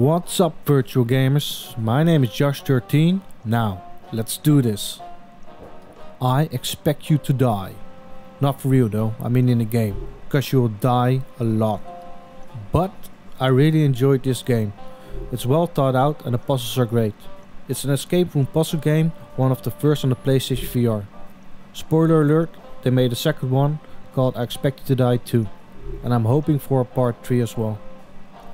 What's up, virtual gamers? My name is Josh13. Now, let's do this. I expect you to die. Not for real though, I mean in the game, because you will die a lot. But I really enjoyed this game. It's well thought out and the puzzles are great. It's an escape room puzzle game, one of the first on the PlayStation VR. Spoiler alert, they made a second one called I Expect You to Die 2. And I'm hoping for a part 3 as well.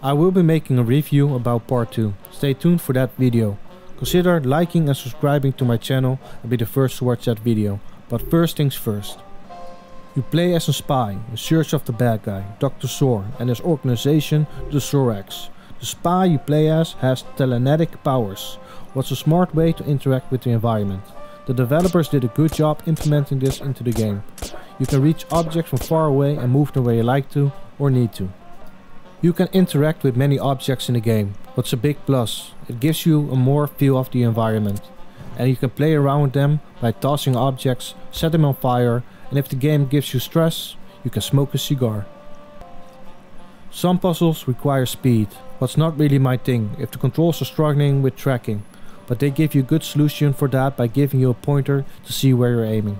I will be making a review about part 2. Stay tuned for that video. Consider liking and subscribing to my channel and be the first to watch that video. But first things first. You play as a spy in search of the bad guy, Dr. Zor, and his organization, the Zorax. The spy you play as has telekinetic powers. What's a smart way to interact with the environment? The developers did a good job implementing this into the game. You can reach objects from far away and move them where you like to or need to. You can interact with many objects in the game. What's a big plus? It gives you a more feel of the environment. And you can play around with them by tossing objects, set them on fire, and if the game gives you stress, you can smoke a cigar. Some puzzles require speed, what's not really my thing if the controls are struggling with tracking, but they give you a good solution for that by giving you a pointer to see where you're aiming.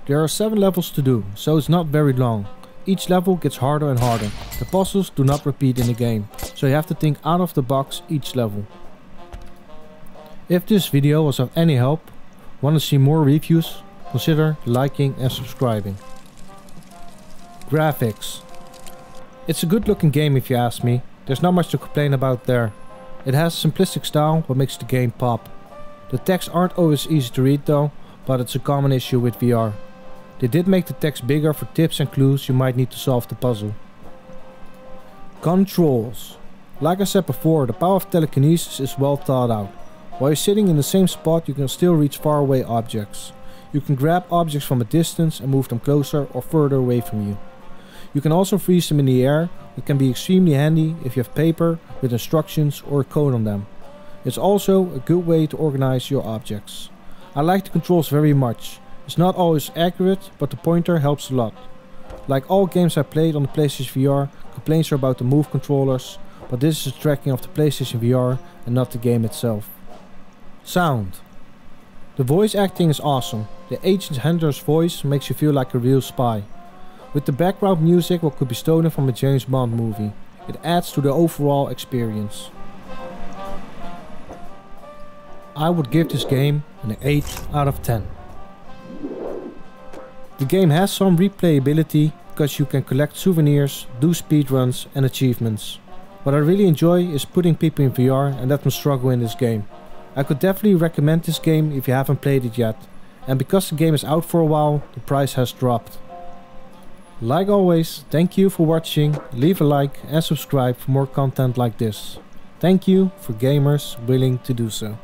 There are 7 levels to do, so it's not very long. Each level gets harder and harder. The puzzles do not repeat in the game, so you have to think out of the box each level. If this video was of any help, want to see more reviews, consider liking and subscribing. Graphics. It's a good looking game if you ask me. There's not much to complain about there. It has a simplistic style what makes the game pop. The text aren't always easy to read though, but it's a common issue with VR. They did make the text bigger for tips and clues you might need to solve the puzzle. Controls. Like I said before, the power of telekinesis is well thought out. While you're sitting in the same spot, you can still reach far away objects. You can grab objects from a distance and move them closer or further away from you. You can also freeze them in the air, which can be extremely handy if you have paper with instructions or a code on them. It's also a good way to organize your objects. I like the controls very much. It's not always accurate, but the pointer helps a lot. Like all games I played on the PlayStation VR, complaints are about the Move controllers, but this is the tracking of the PlayStation VR and not the game itself. Sound. The voice acting is awesome. The agent handler's voice makes you feel like a real spy. With the background music what could be stolen from a James Bond movie, it adds to the overall experience. I would give this game an 8 out of 10. The game has some replayability because you can collect souvenirs, do speedruns and achievements. What I really enjoy is putting people in VR and let them struggle in this game. I could definitely recommend this game if you haven't played it yet, and because the game is out for a while, the price has dropped. Like always, thank you for watching, leave a like and subscribe for more content like this. Thank you for gamers willing to do so.